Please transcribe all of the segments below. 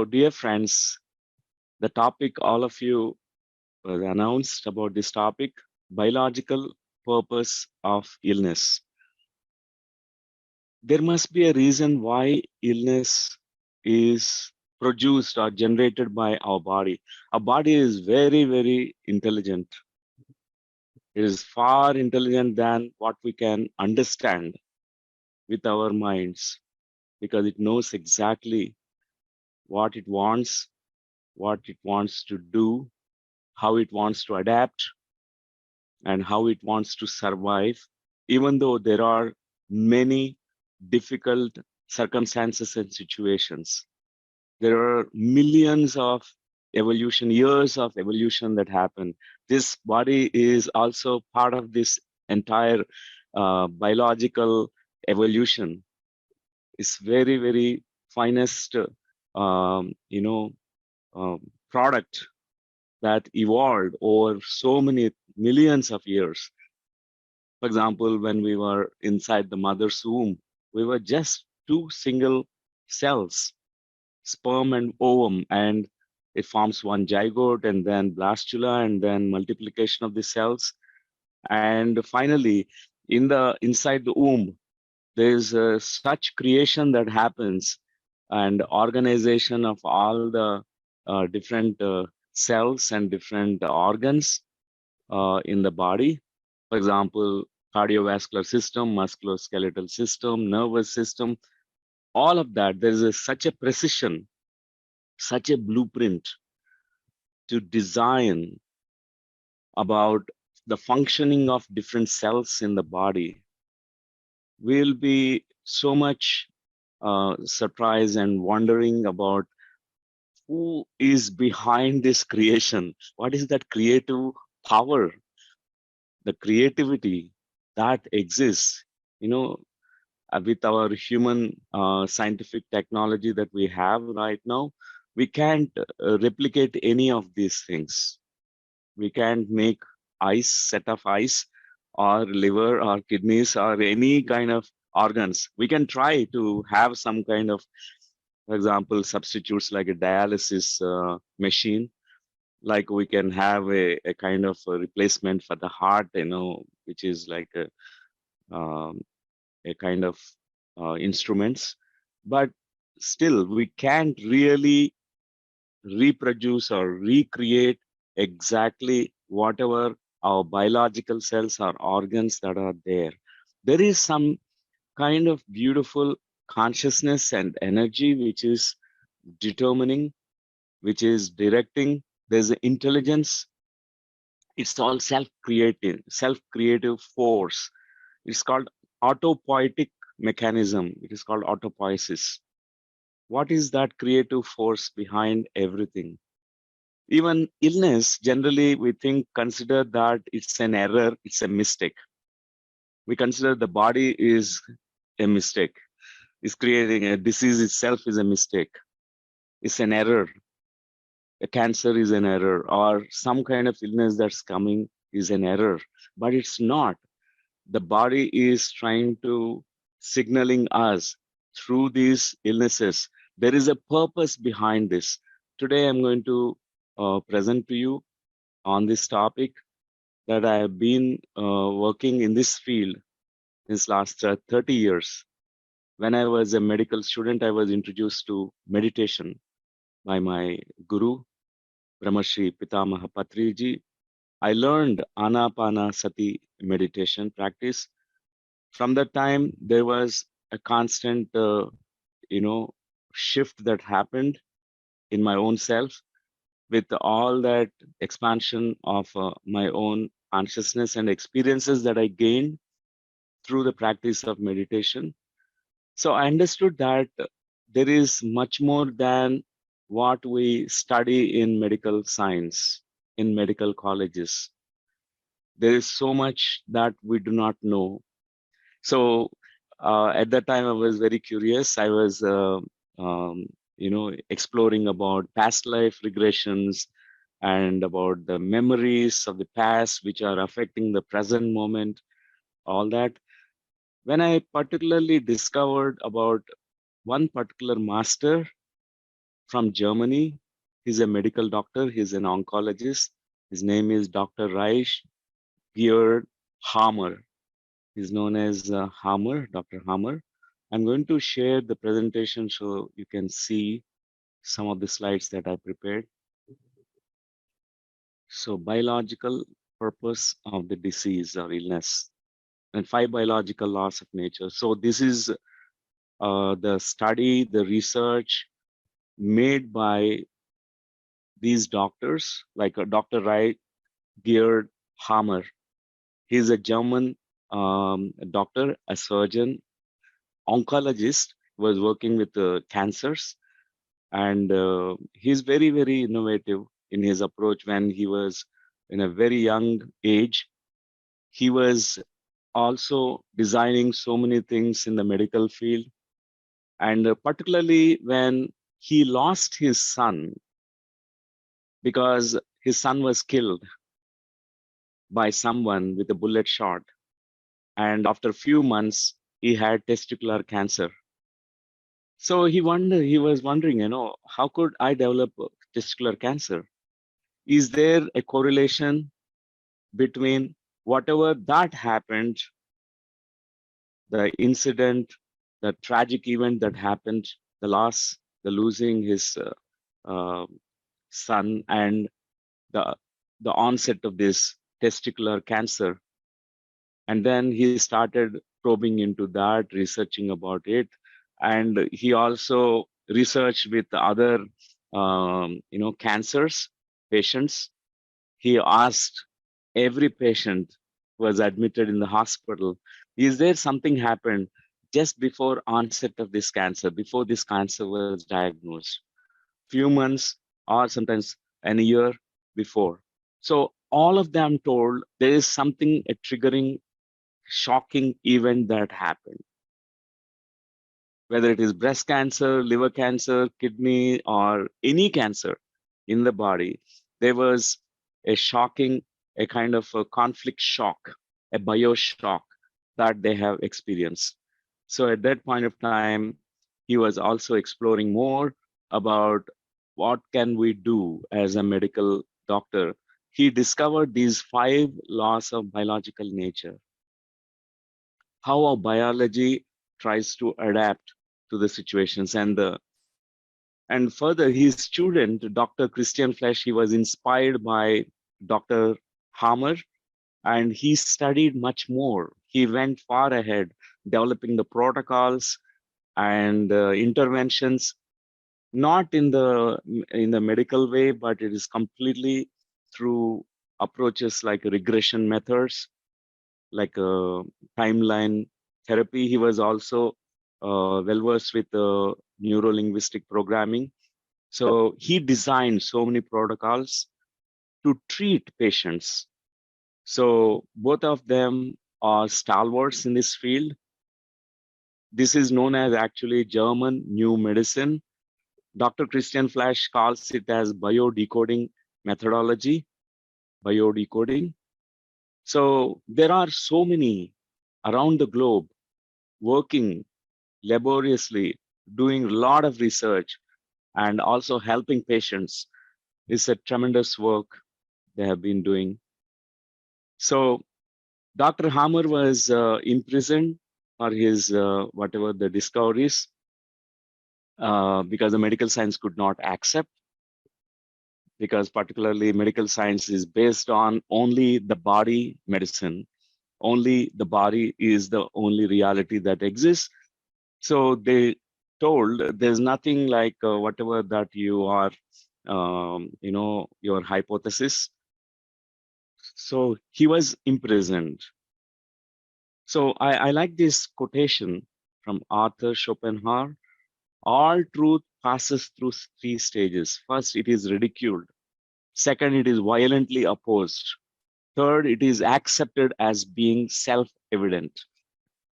So, dear friends, the topic all of you announced about this topic, biological purpose of illness. There must be a reason why illness is produced or generated by our body. Our body is very, very intelligent. It is far intelligent than what we can understand with our minds because it knows exactly what it wants to do, how it wants to adapt, and how it wants to survive, even though there are many difficult circumstances and situations. There are millions of years of evolution that happen. This body is also part of this entire biological evolution. It's very, very finest, um, you know, product that evolved over so many millions of years. For example, when we were inside the mother's womb, we were just two single cells, sperm and ovum, and it forms one zygote and then blastula and then multiplication of the cells. And finally, inside the womb, there's such creation that happens and organization of all the different cells and different organs in the body. For example, cardiovascular system, musculoskeletal system, nervous system, all of that. There is such a precision, such a blueprint to design about the functioning of different cells in the body. We'll be so much surprised and wondering about who is behind this creation. What is that creative power, the creativity that exists, with our human scientific technology that we have right now? We can't replicate any of these things. We can't make set of eyes or liver or kidneys or any kind of organs. We can try to have some kind of, for example, substitutes like a dialysis machine, like we can have a kind of a replacement for the heart, which is like a kind of instruments. But still, we can't really reproduce or recreate exactly whatever our biological cells or organs that are there. There is some kind of beautiful consciousness and energy which is determining, which is directing. There's an intelligence. It's all self-creative force. It's called autopoietic mechanism. It is called autopoiesis. What is that creative force behind everything? Even illness, generally we consider that it's an error, it's a mistake. We consider the body is a mistake. It's creating a disease itself is a mistake. It's an error. A cancer is an error, or some kind of illness that's coming is an error, but it's not. The body is trying to signaling us through these illnesses. There is a purpose behind this. Today, I'm going to present to you on this topic that I have been working in this field since last 30 years. When I was a medical student, I was introduced to meditation by my guru, Brahmarshi Pitamaha Patriji. I learned Anapanasati meditation practice. From that time, there was a constant, shift that happened in my own self with all that expansion of my own consciousness and experiences that I gained through the practice of meditation. So I understood that there is much more than what we study in medical science, in medical colleges. There is so much that we do not know. So at that time, I was very curious. I was, exploring about past life regressions and about the memories of the past, which are affecting the present moment, all that. When I particularly discovered about one particular master from Germany. He's a medical doctor. He's an oncologist. His name is Dr. Reich Georg Hammer. He's known as Hammer, Dr. Hammer. I'm going to share the presentation so you can see some of the slides that I prepared. So biological purpose of the disease or illness and 5 biological laws of nature. So this is the study, the research made by these doctors, like Dr. Reich Georg Hammer. He's a German doctor, a surgeon, oncologist, was working with cancers. And he's very, very innovative in his approach. When he was in a very young age, he was also designing so many things in the medical field. And particularly when he lost his son, because his son was killed by someone with a bullet shot. And after a few months, he had testicular cancer. So he was wondering, how could I develop testicular cancer? Is there a correlation between whatever that happened, the incident, the tragic event that happened, the loss, the losing his son, and the onset of this testicular cancer? And then he started probing into that, researching about it, and he also researched with other cancers patients. He asked every patient who was admitted in the hospital, is there something happened just before onset of this cancer, before this cancer was diagnosed, few months or sometimes a year before? So all of them told there is something, a triggering, shocking event that happened. Whether it is breast cancer, liver cancer, kidney, or any cancer in the body, there was a shocking, a kind of a conflict shock, a bioshock that they have experienced. So at that point of time, he was also exploring more about what can we do as a medical doctor. He discovered these 5 laws of biological nature, how our biology tries to adapt to the situations. And further, his student, Dr. Christian Flesch, he was inspired by Dr. Hammer, and he studied much more. He went far ahead, developing the protocols and interventions, not in the medical way, but it is completely through approaches like regression methods, like timeline therapy. He was also well versed with neuro-linguistic programming. So he designed so many protocols to treat patients. So both of them are stalwarts in this field. This is known as actually German new medicine. Dr. Christian Flash calls it as biodecoding methodology, biodecoding. So there are so many around the globe working laboriously, doing a lot of research, and also helping patients. It's a tremendous work they have been doing. So Dr. Hammer was imprisoned for his whatever the discoveries because the medical science could not accept, because particularly medical science is based on only the body medicine. Only the body is the only reality that exists. So they told there's nothing like whatever that you are, your hypothesis. So he was imprisoned. So I like this quotation from Arthur Schopenhauer. All truth passes through 3 stages. First, it is ridiculed. Second, it is violently opposed. Third, it is accepted as being self-evident.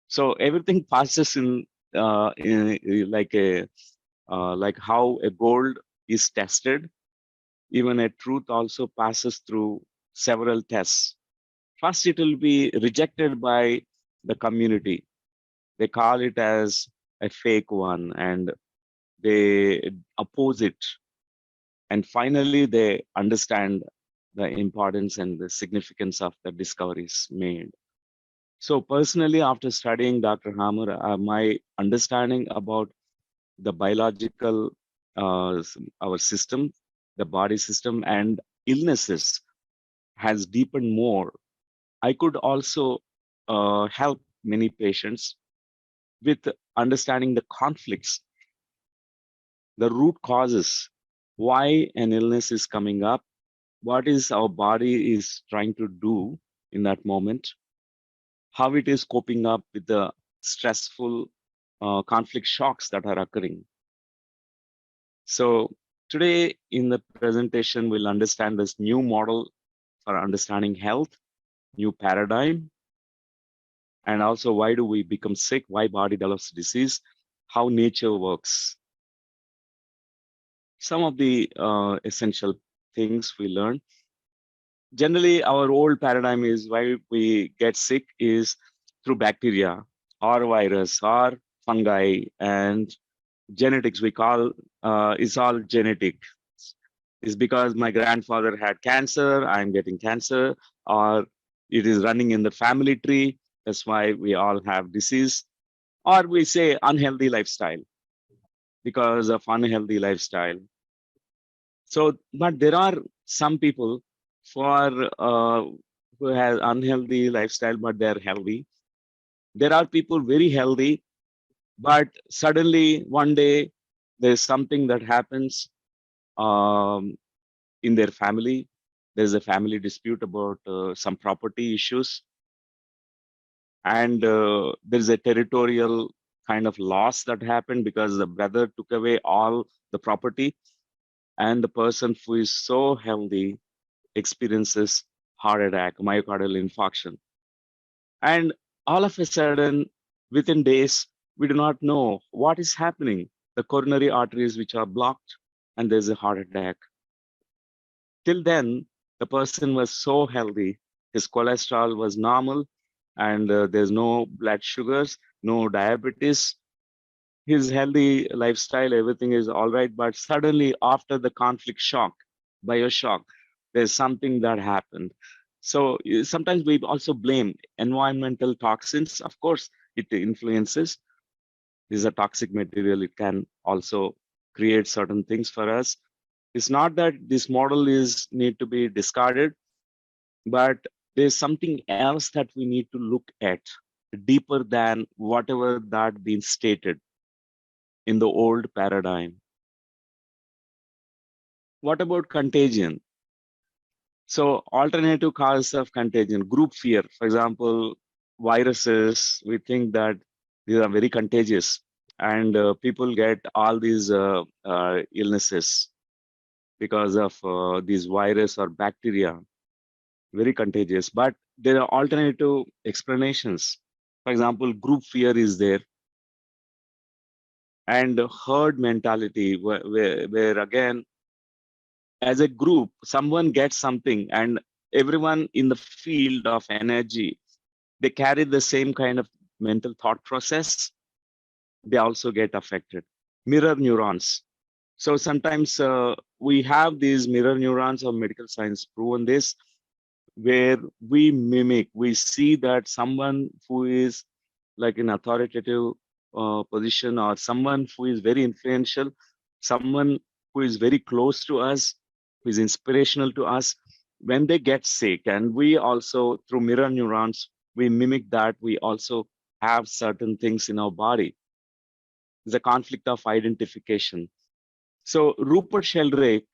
So everything passes in like how a gold is tested. Even a truth also passes through several tests. First, it will be rejected by the community. They call it as a fake one, and they oppose it, and finally they understand the importance and the significance of the discoveries made. So personally, after studying Dr. Hammer, my understanding about the biological, our system, the body system, and illnesses has deepened more. I could also help many patients with understanding the conflicts, the root causes, why an illness is coming up, what is our body is trying to do in that moment, how it is coping up with the stressful conflict shocks that are occurring. So today in the presentation, we'll understand this new model for understanding health, new paradigm, and also why do we become sick, why body develops disease, how nature works. Some of the essential things we learn. Generally, our old paradigm is why we get sick is through bacteria or virus or fungi, and genetics we call is all genetic. Is because my grandfather had cancer, I'm getting cancer, or it is running in the family tree. That's why we all have disease. Or we say unhealthy lifestyle because of unhealthy lifestyle. So, but there are some people for who has unhealthy lifestyle, but they're healthy. There are people very healthy, but suddenly one day there's something that happens um, in their family. There's a family dispute about some property issues, and there's a territorial kind of loss that happened because the brother took away all the property, and the person who is so healthy experiences heart attack, myocardial infarction. And all of a sudden, within days, we do not know what is happening. The coronary arteries which are blocked, and there's a heart attack. Till then, the person was so healthy. His cholesterol was normal, and there's no blood sugars, no diabetes. His healthy lifestyle, everything is all right. But suddenly, after the conflict shock, bioshock, there's something that happened. So sometimes we also blame environmental toxins. Of course, it influences. This is a toxic material. It can also create certain things for us. It's not that this model is need to be discarded, but there's something else that we need to look at deeper than whatever that been stated in the old paradigm. What about contagion? So alternative causes of contagion, group fear. For example, viruses, we think that these are very contagious, and people get all these illnesses because of these virus or bacteria, very contagious. But there are alternative explanations. For example, group fear is there, and herd mentality, where again, as a group, someone gets something, and everyone in the field of energy, they carry the same kind of mental thought process. They also get affected. Mirror neurons. So sometimes we have these mirror neurons, or medical science proven this, where we mimic, we see that someone who is like an authoritative position, or someone who is very influential, someone who is very close to us, who is inspirational to us, when they get sick, and we also, through mirror neurons, we mimic that, we also have certain things in our body. There's a conflict of identification. So Rupert Sheldrake,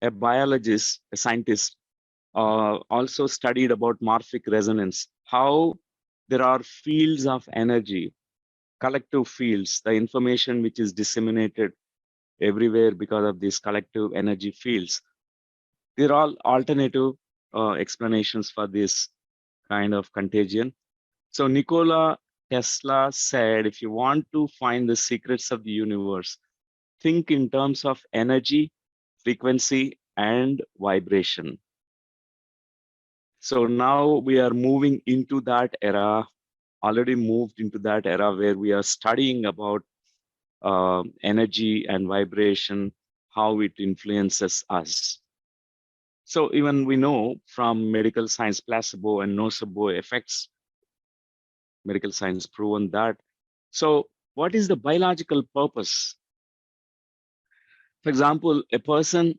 a biologist, a scientist, also studied about morphic resonance, how there are fields of energy, collective fields, the information which is disseminated everywhere because of these collective energy fields. They're all alternative explanations for this kind of contagion. So Nikola Tesla said, if you want to find the secrets of the universe, think in terms of energy, frequency, and vibration. So now we are moving into that era, already moved into that era where we are studying about energy and vibration, how it influences us. So even we know from medical science, placebo and nocebo effects, medical science proven that. So what is the biological purpose? For example, a person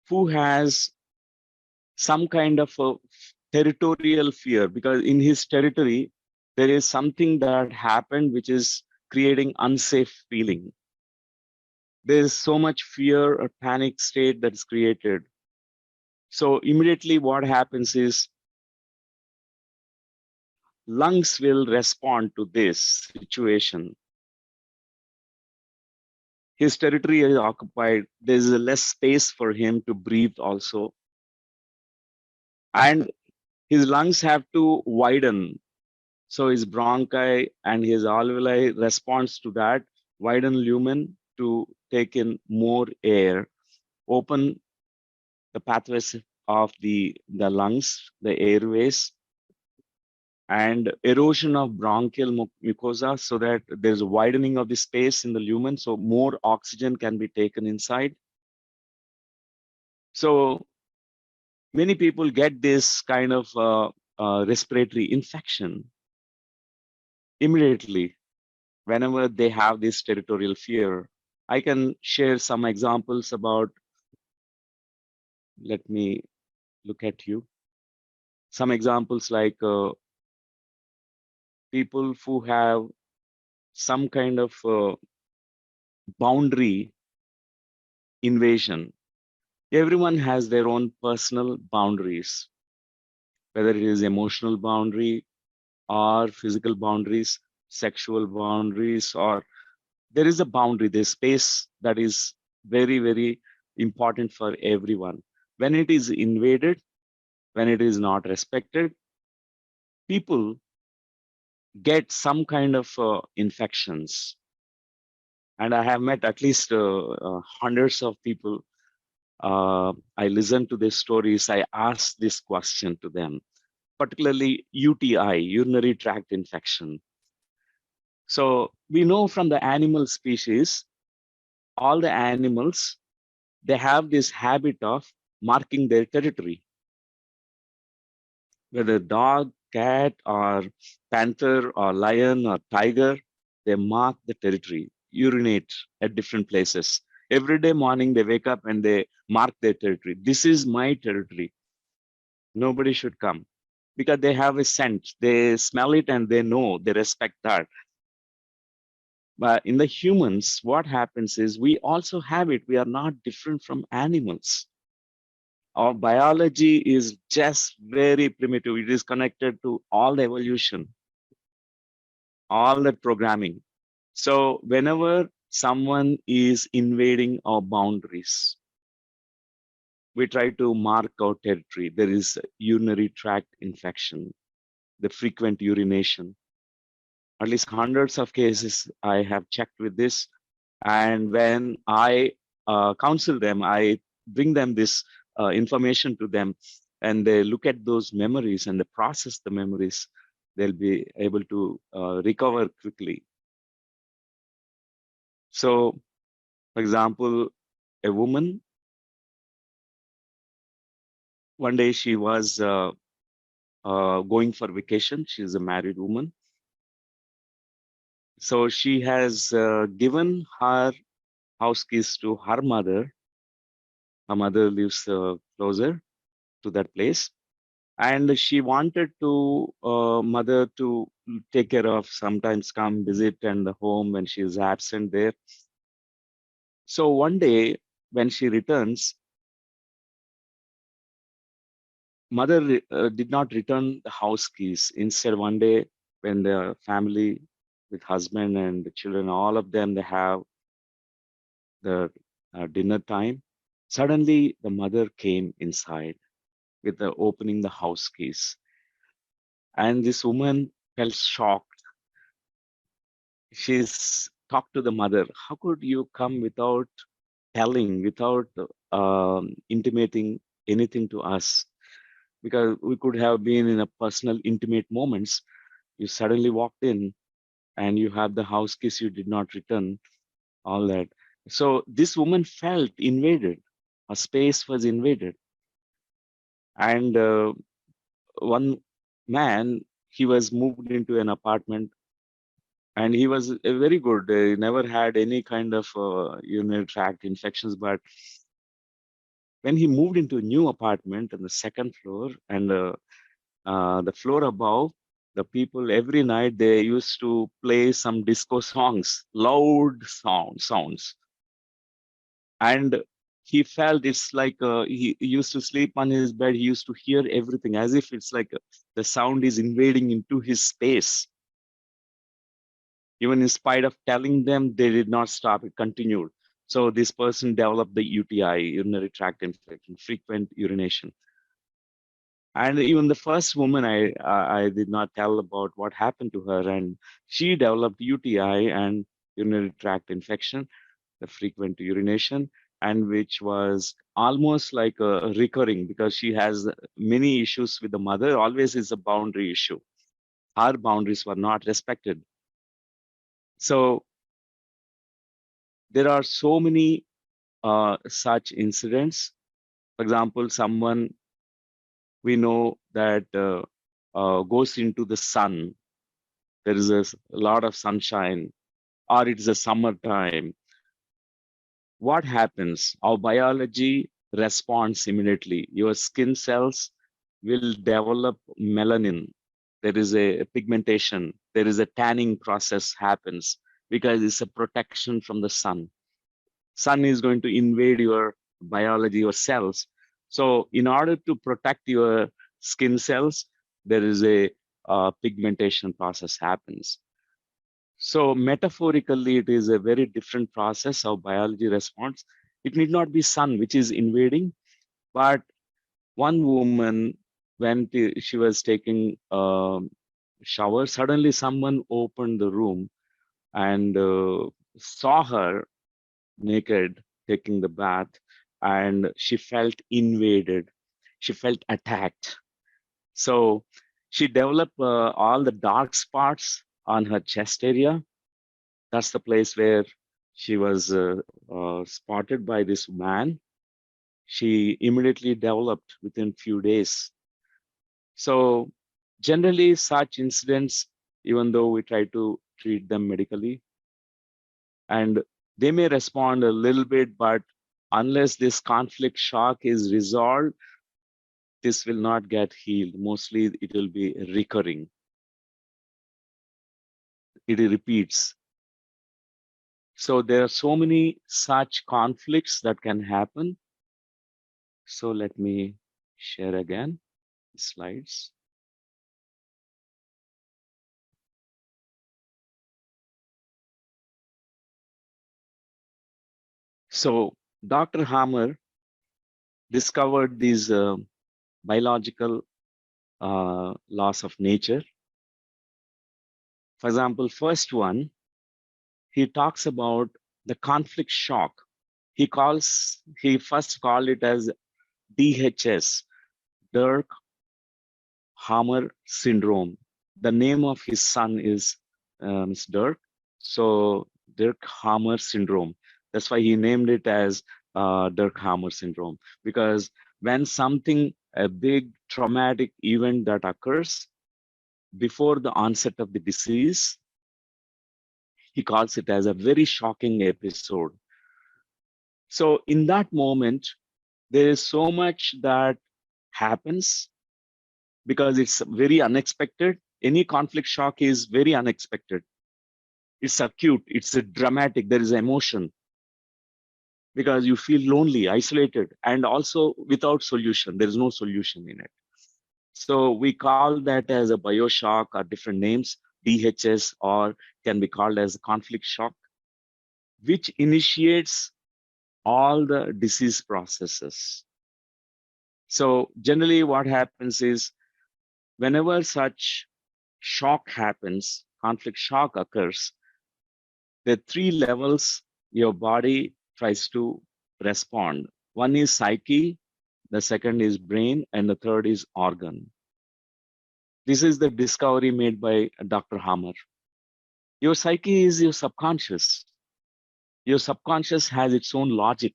who has some kind of a territorial fear, because in his territory, there is something that happened which is creating unsafe feeling. There is so much fear or panic state that is created. So immediately what happens is lungs will respond to this situation. His territory is occupied. There's less space for him to breathe also. And his lungs have to widen. So his bronchi and his alveoli responds to that, widen lumen to take in more air, open the pathways of the lungs, the airways, and erosion of bronchial mucosa so that there's a widening of the space in the lumen, so more oxygen can be taken inside. So many people get this kind of respiratory infection immediately whenever they have this territorial fear. I can share some examples about, let me look at you. Some examples like people who have some kind of boundary invasion. Everyone has their own personal boundaries, whether it is emotional boundary or physical boundaries, sexual boundaries, or there is a boundary, there's space that is very, very important for everyone. When it is invaded, when it is not respected, people get some kind of infections. And I have met at least hundreds of people. I listen to their stories. I ask this question to them, particularly UTI, urinary tract infection. So we know from the animal species, all the animals, they have this habit of marking their territory. Whether dog, cat, or panther, or lion, or tiger, they mark the territory, urinate at different places. Every day morning, they wake up and they mark their territory. This is my territory. Nobody should come, because they have a scent. They smell it and they know, they respect that. But in the humans, what happens is we also have it. We are not different from animals. Our biology is just very primitive. It is connected to all the evolution, all the programming. So whenever someone is invading our boundaries, we try to mark our territory. There is urinary tract infection, the frequent urination. At least hundreds of cases I have checked with this. And when I counsel them, I bring them this information to them, and they look at those memories and they process the memories, they'll be able to recover quickly. So, for example, a woman, one day she was going for vacation. She's a married woman. So she has given her house keys to her mother. Her mother lives closer to that place. And she wanted to mother to take care of, sometimes come visit and the home when she is absent there. So one day when she returns, mother did not return the house keys. Instead, one day when the family with husband and the children, all of them, they have the dinner time, suddenly the mother came inside with the opening the house keys. And this woman felt shocked. She's talked to the mother. How could you come without telling, without intimating anything to us? Because we could have been in a personal, intimate moments. You suddenly walked in and you have the house keys you did not return. all that. So this woman felt invaded. Her space was invaded. And one man, he was moved into an apartment, and he was very good. He never had any kind of urinary tract infections. But when he moved into a new apartment on the second floor, and the floor above, the people every night they used to play some disco songs, loud sounds, and he felt it's like he used to sleep on his bed. He used to hear everything as if it's like the sound is invading into his space. Even in spite of telling them, they did not stop. It continued. So this person developed the UTI, urinary tract infection, frequent urination. And even the first woman, I did not tell about what happened to her, and she developed UTI and urinary tract infection, the frequent urination, and which was almost like a recurring, because she has many issues with the mother. Always is a boundary issue. Her boundaries were not respected. So there are so many such incidents. For example, someone we know that goes into the sun. There is a lot of sunshine, or it's a summertime. What happens? Our biology responds immediately. Your skin cells will develop melanin. There is a pigmentation. There is a tanning process happens because it's a protection from the sun. Sun is going to invade your biology, your cells. So in order to protect your skin cells, there is a pigmentation process happens. So metaphorically, it is a very different process how biology responds. It need not be sun which is invading, but one woman, when she was taking a shower, suddenly someone opened the room and saw her naked taking the bath, and she felt invaded. She felt attacked. So she developed all the dark spots on her chest area. That's the place where she was spotted by this man. She immediately developed within few days. So generally such incidents, even though we try to treat them medically, and they may respond a little bit, but unless this conflict shock is resolved, this will not get healed. Mostly it will be recurring. It repeats. So there are so many such conflicts that can happen. So let me share again the slides. So Dr. Hammer discovered these biological laws of nature. For example, first one, he talks about the conflict shock. He first called it as DHS, Dirk Hammer syndrome. The name of his son is Dirk. So Dirk Hammer syndrome. That's why he named it as Dirk Hammer syndrome. Because when a big traumatic event that occurs before the onset of the disease, he calls it as a very shocking episode. So in that moment, there is so much that happens because it's very unexpected. Any conflict shock is very unexpected. It's acute, it's a dramatic, there is emotion because you feel lonely, isolated, and also without solution. There is no solution in it. So we call that as a bioshock or different names, DHS, or can be called as conflict shock, which initiates all the disease processes. So generally what happens is whenever such shock happens, conflict shock occurs, there are three levels your body tries to respond. One is psyche, the second is brain, and the third is organ. This is the discovery made by Dr. Hammer. Your psyche is your subconscious. Your subconscious has its own logic.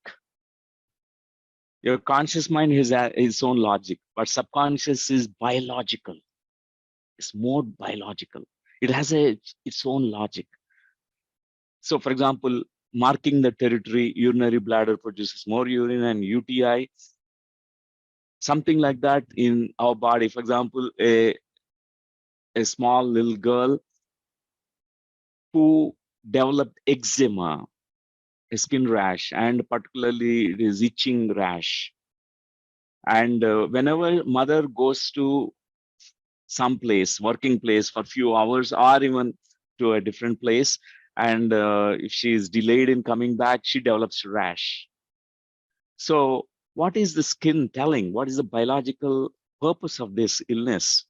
Your conscious mind has its own logic, but subconscious is biological. It's more biological. It has its own logic. So, for example, marking the territory, urinary bladder produces more urine, and UTI, something like that in our body. For example, a small little girl who developed eczema, a skin rash, and particularly it is itching rash. And whenever mother goes to some place, working place for a few hours, or even to a different place, and if she is delayed in coming back, she develops rash. So what is the skin telling? What is the biological purpose of this illness,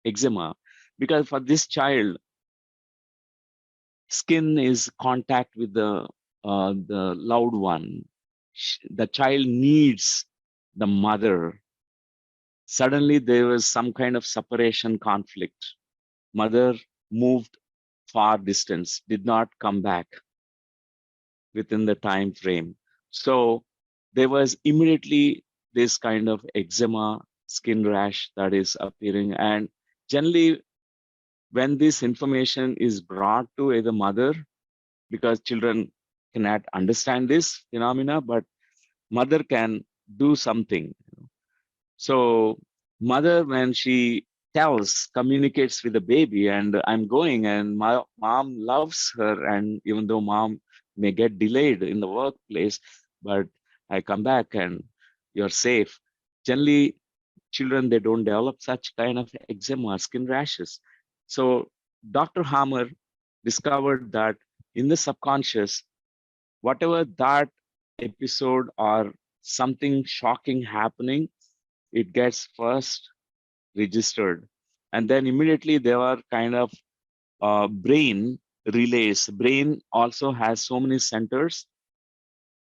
eczema? Because for this child, skin is contact with the loved one. The child needs the mother. Suddenly there was some kind of separation conflict. Mother moved far distance, did not come back within the time frame. So there was immediately this kind of eczema, skin rash that is appearing. And generally, when this information is brought to the mother, because children cannot understand this phenomena, but mother can do something. So mother, when she tells, communicates with the baby, and I'm going, and my mom loves her, and even though mom may get delayed in the workplace, but I come back and you're safe. Generally, children, they don't develop such kind of eczema, skin rashes. So Dr. Hammer discovered that in the subconscious, whatever that episode or something shocking happening, it gets first registered. And then immediately there are kind of brain relays. Brain also has so many centers.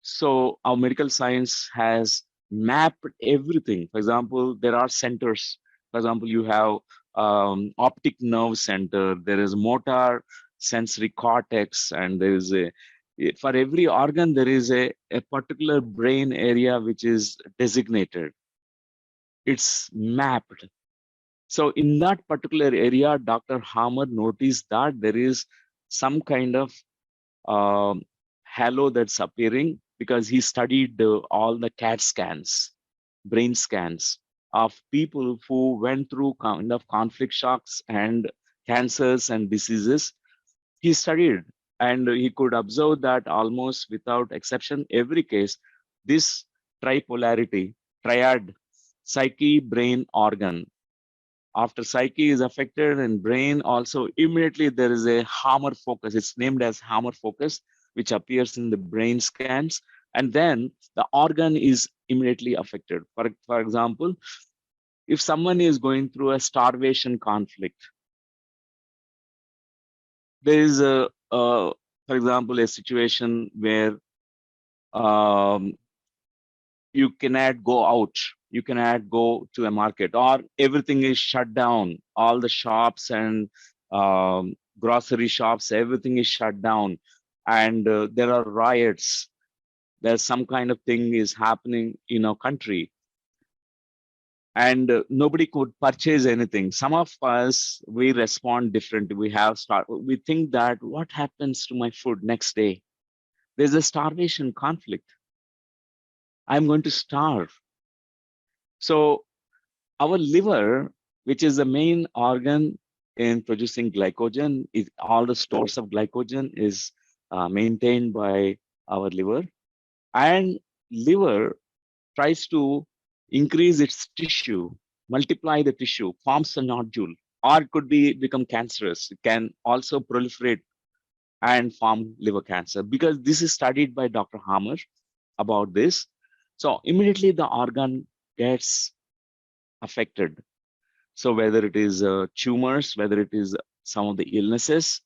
So our medical science has mapped everything. For example, there are centers. For example, you have optic nerve center, there is motor sensory cortex, and there is for every organ, there is a particular brain area which is designated. It's mapped. So in that particular area, Dr. Hammer noticed that there is some kind of halo that's appearing because he studied all the CAT scans, brain scans of people who went through kind of conflict shocks and cancers and diseases. He studied and he could observe that almost without exception, every case, this tripolarity, triad, psyche, brain, organ, after psyche is affected and brain also, immediately there is a hammer focus. It's named as hammer focus, which appears in the brain scans. And then the organ is immediately affected. For example, if someone is going through a starvation conflict, there is for example, a situation where um, you cannot go out, you cannot go to a market, or everything is shut down, all the shops and grocery shops, everything is shut down, and there are riots, there's some kind of thing is happening in our country, and nobody could purchase anything. Some of us, we respond differently. We think that what happens to my food next day? There's a starvation conflict, I'm going to starve. So our liver, which is the main organ in producing glycogen, is all the stores of glycogen is maintained by our liver, and liver tries to increase its tissue, multiply the tissue, forms a nodule, or it could become cancerous. It can also proliferate and form liver cancer, because this is studied by Dr. Hammer about this. So immediately the organ gets affected. So whether it is tumors, whether it is some of the illnesses,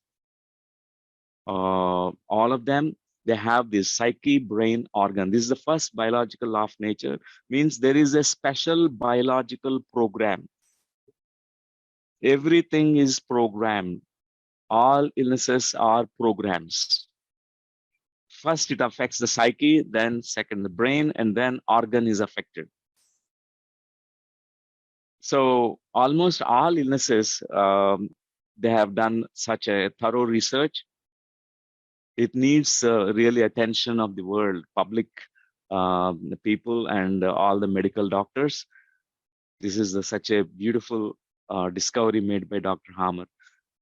all of them, they have this psyche brain organ. This is the first biological law of nature, means there is a special biological program. Everything is programmed. All illnesses are programs. first it affects the psyche, then second the brain, and then organ is affected. So almost all illnesses, they have done such a thorough research. It needs really attention of the world, public, the people, and all the medical doctors. This is such a beautiful discovery made by Dr. Hammer.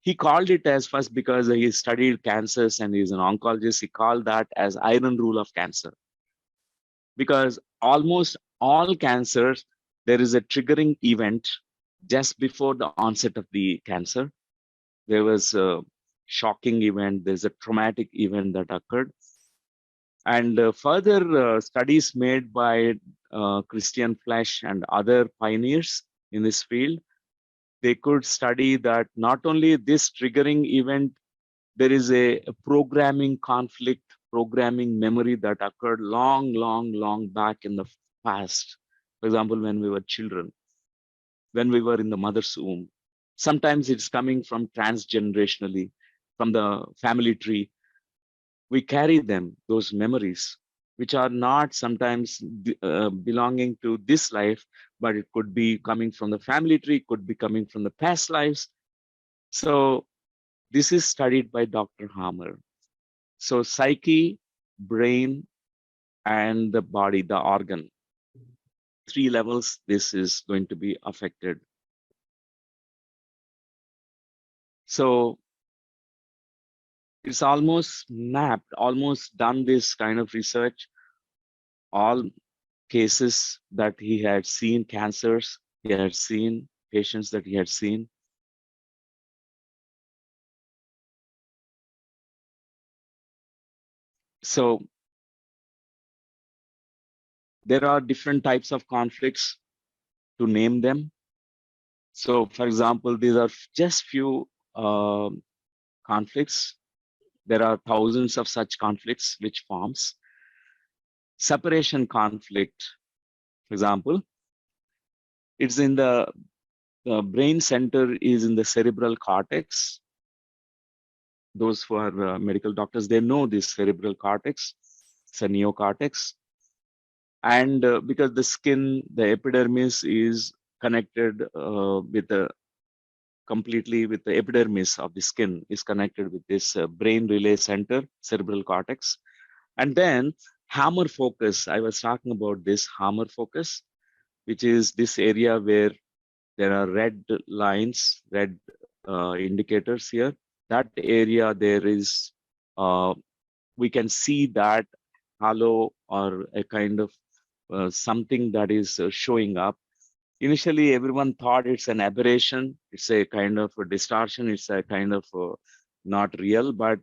He called it as first because he studied cancers and he's an oncologist. He called that as iron rule of cancer. Because almost all cancers, there is a triggering event just before the onset of the cancer. There was a shocking event, there's a traumatic event that occurred. And further studies made by Christian Flesch and other pioneers in this field, they could study that not only this triggering event, there is a programming conflict, programming memory that occurred long back in the past. For example, when we were children, when we were in the mother's womb. Sometimes it's coming from transgenerationally, from the family tree. We carry them, those memories, which are not sometimes belonging to this life, but it could be coming from the family tree, could be coming from the past lives. So this is studied by Dr. Hammer. So psyche, brain, and the body, the organ. 3 levels, this is going to be affected. So it's almost mapped, almost done this kind of research. All cases that he had seen, cancers, he had seen, patients that he had seen. So there are different types of conflicts, to name them. So for example, these are just few conflicts. There are thousands of such conflicts which forms. Separation conflict, for example, it's in the brain center is in the cerebral cortex. Those who are medical doctors, they know this cerebral cortex. It's a neocortex. And because the skin, the epidermis is connected with the completely with the epidermis of the skin is connected with this brain relay center, cerebral cortex. And then hammer focus, I was talking about this hammer focus, which is this area where there are red lines, red indicators here. That area there is, we can see that halo or a kind of something that is showing up. Initially, everyone thought it's an aberration. It's a kind of a distortion. It's a kind of not real. But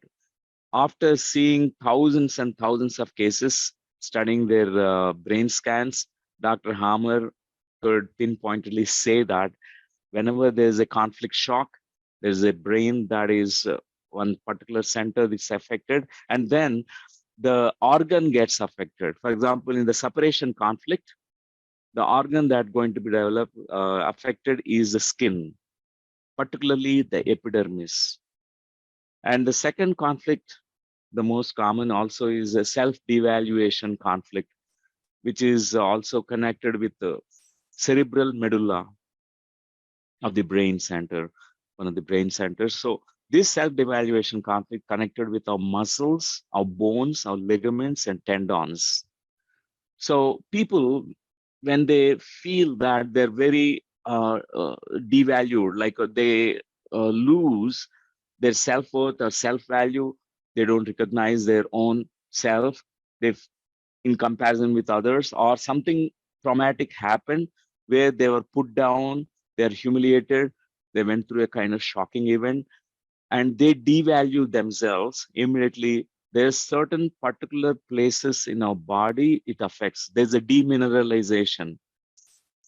after seeing thousands and thousands of cases, studying their brain scans, Dr. Hammer could pinpointedly say that whenever there's a conflict shock, there's a brain that is one particular center that's affected, and then the organ gets affected. For example, in the separation conflict, the organ that going to be developed affected is the skin, particularly the epidermis. And the second conflict, the most common also, is a self-devaluation conflict, which is also connected with the cerebral medulla of the brain center, one of the brain centers. So this self-devaluation conflict connected with our muscles, our bones, our ligaments, and tendons. So people, when they feel that they're very devalued, like they lose their self-worth or self-value, they don't recognize their own self, they in comparison with others, or something traumatic happened where they were put down, they're humiliated, they went through a kind of shocking event, and they devalue themselves immediately. There's certain particular places in our body it affects. There's a demineralization,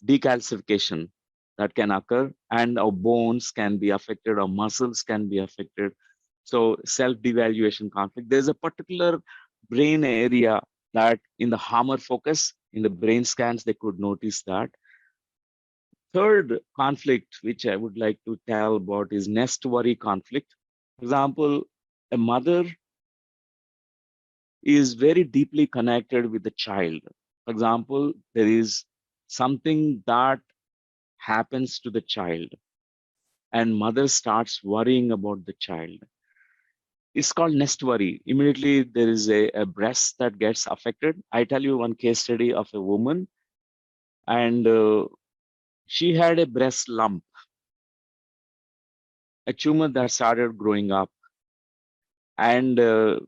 decalcification that can occur, and our bones can be affected, our muscles can be affected. So self-devaluation conflict. There's a particular brain area that in the Hammer focus, in the brain scans, they could notice that. Third conflict, which I would like to tell about, is nest worry conflict. For example, a mother is very deeply connected with the child. For example, there is something that happens to the child, and mother starts worrying about the child. It's called nest worry. Immediately there is a breast that gets affected. I tell you one case study of a woman, and she had a breast lump, a tumor that started growing up. And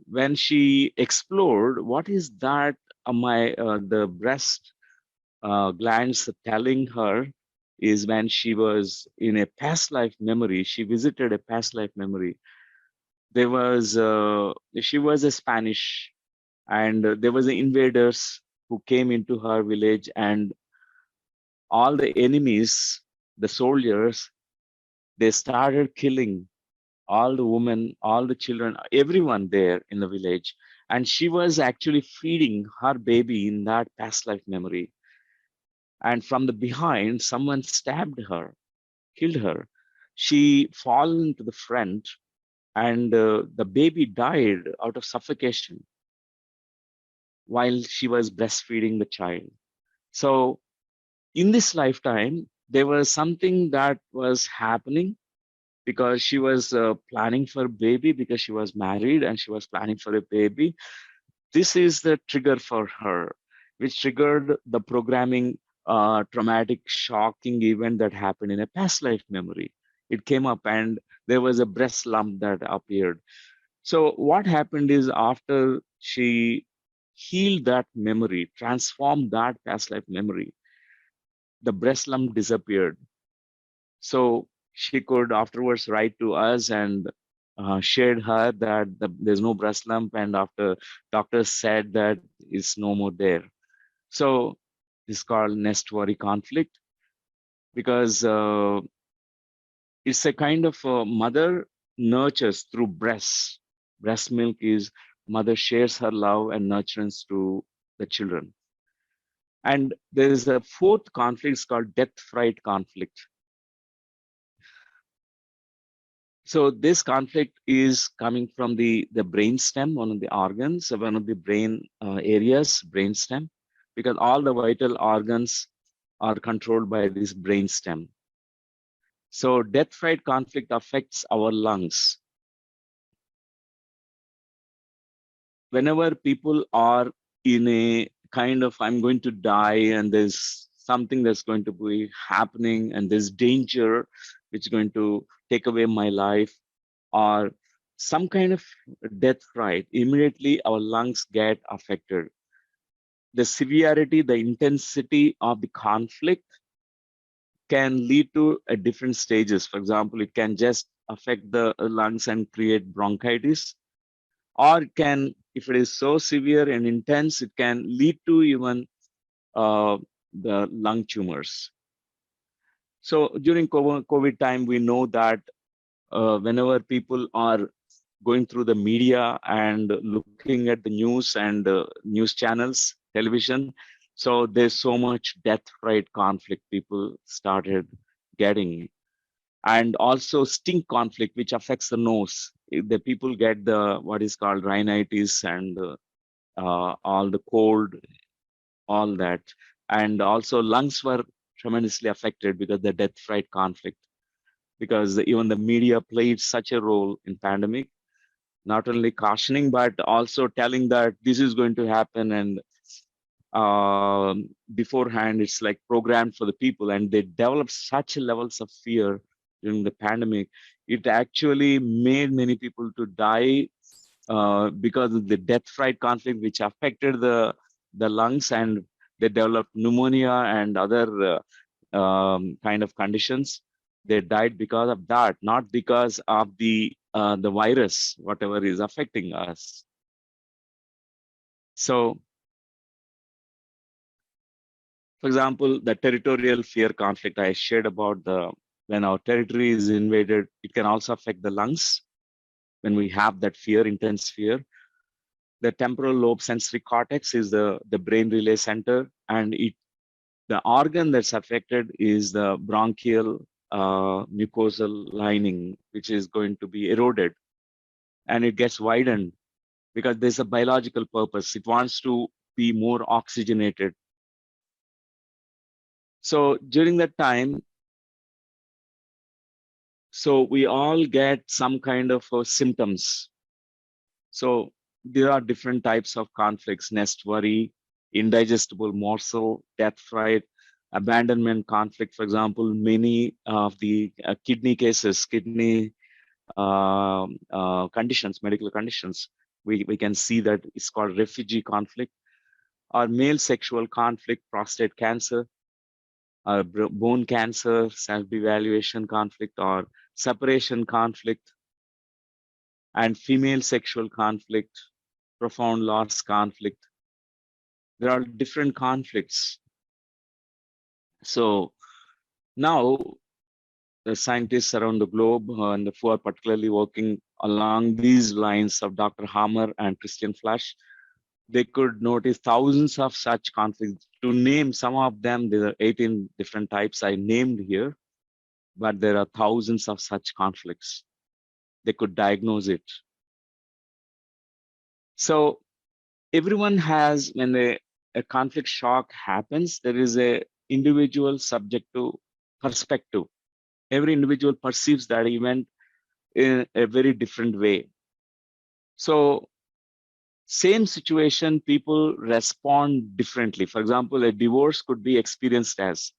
when she explored, what is that? The breast glands telling her is when she was in a past life memory. She visited a past life memory. There was she was a Spanish, and there was invaders who came into her village, and all the enemies, the soldiers, they started killing all the women, all the children, everyone there in the village. And she was actually feeding her baby in that past life memory. And from the behind, someone stabbed her, killed her. She fell into the front, and the baby died out of suffocation while she was breastfeeding the child. So in this lifetime, there was something that was happening because she was planning for a baby, because she was married and she was planning for a baby. This is the trigger for her, which triggered the programming traumatic, shocking event that happened in a past life memory. It came up and there was a breast lump that appeared. So what happened is after she healed that memory, transformed that past life memory, the breast lump disappeared. So she could afterwards write to us and shared her that there's no breast lump, and after doctors said that it's no more there. So it's called nest worry conflict, because it's a kind of mother nurtures through breast. Breast milk is mother shares her love and nurturance to the children. And there is a fourth conflict, it's called death fright conflict. So this conflict is coming from the brain stem, one of the organs, one of the brain areas, brain stem, because all the vital organs are controlled by this brain stem. So death fright conflict affects our lungs. Whenever people are in a kind of, I'm going to die and there's something that's going to be happening and there's danger which is going to take away my life, or some kind of death fright, immediately our lungs get affected. The severity, the intensity of the conflict can lead to different stages. For example, it can just affect the lungs and create bronchitis, or it can, if it is so severe and intense, it can lead to even the lung tumors. So during COVID time, we know that whenever people are going through the media and looking at the news and news channels, television, so there's so much death fright conflict people started getting. And also stink conflict, which affects the nose. The people get the what is called rhinitis and all the cold, all that. And also lungs were tremendously affected because the death fright conflict, because even the media played such a role in pandemic, not only cautioning but also telling that this is going to happen, and beforehand it's like programmed for the people, and they developed such levels of fear during the pandemic. It actually made many people to die because of the death fright conflict, which affected the lungs, and they developed pneumonia and other kind of conditions. They died because of that, not because of the virus, whatever is affecting us. So, for example, the territorial fear conflict I shared about, the when our territory is invaded, it can also affect the lungs. When we have that fear, intense fear, the temporal lobe sensory cortex is the brain relay center, and the organ that's affected is the bronchial mucosal lining, which is going to be eroded, and it gets widened. because there's a biological purpose. It wants to be more oxygenated. So during that time, so we all get some kind of symptoms. So there are different types of conflicts: nest worry, indigestible morsel, death fright, abandonment conflict. For example, many of the kidney cases, kidney conditions, medical conditions, we can see that it's called refugee conflict, or male sexual conflict, prostate cancer, or bone cancer, self-evaluation conflict, or separation conflict, and female sexual conflict, profound loss conflict. There are different conflicts. So now the scientists around the globe and who are particularly working along these lines of Dr. Hammer and Christian Flash, they could notice thousands of such conflicts. To name some of them, there are 18 different types I named here, but there are thousands of such conflicts. They could diagnose it. So everyone has, when a conflict shock happens, there is a individual subjective perspective. Every individual perceives that event in a very different way. So same situation, people respond differently. For example, a divorce could be experienced as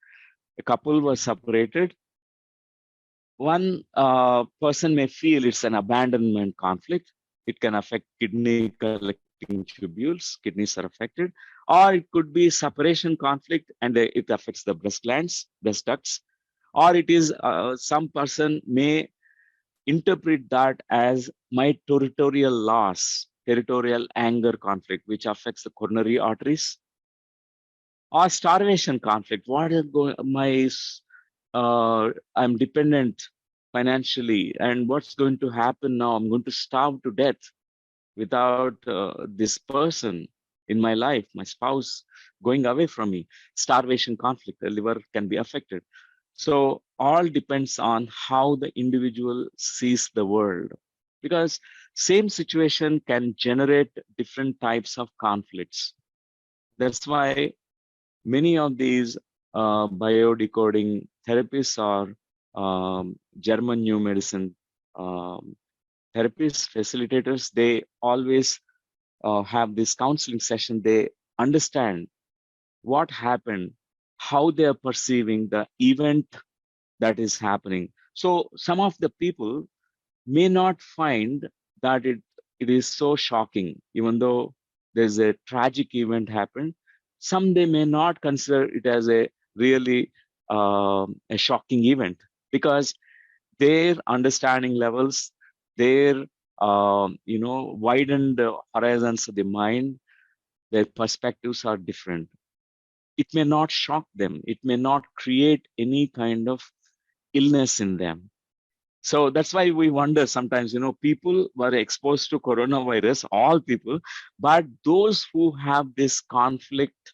a couple were separated. One person may feel it's an abandonment conflict. It can affect kidney collecting tubules, kidneys are affected, or it could be separation conflict and it affects the breast glands, breast ducts, or it is some person may interpret that as my territorial loss, territorial anger conflict, which affects the coronary arteries, or starvation conflict. What is going, I'm dependent financially, and what's going to happen now? I'm going to starve to death without this person in my life, my spouse going away from me. Starvation conflict, the liver can be affected. So all depends on how the individual sees the world, because same situation can generate different types of conflicts. That's why many of these biodecoding therapists or German new medicine therapists, facilitators, they always have this counseling session. They understand what happened, how they are perceiving the event that is happening. So some of the people may not find that it is so shocking, even though there's a tragic event happened. Some they may not consider it as a really a shocking event, because their understanding levels, their widened horizons of the mind, their perspectives are different. It may not shock them. It may not create any kind of illness in them. So that's why we wonder sometimes, people were exposed to coronavirus, all people, but those who have this conflict,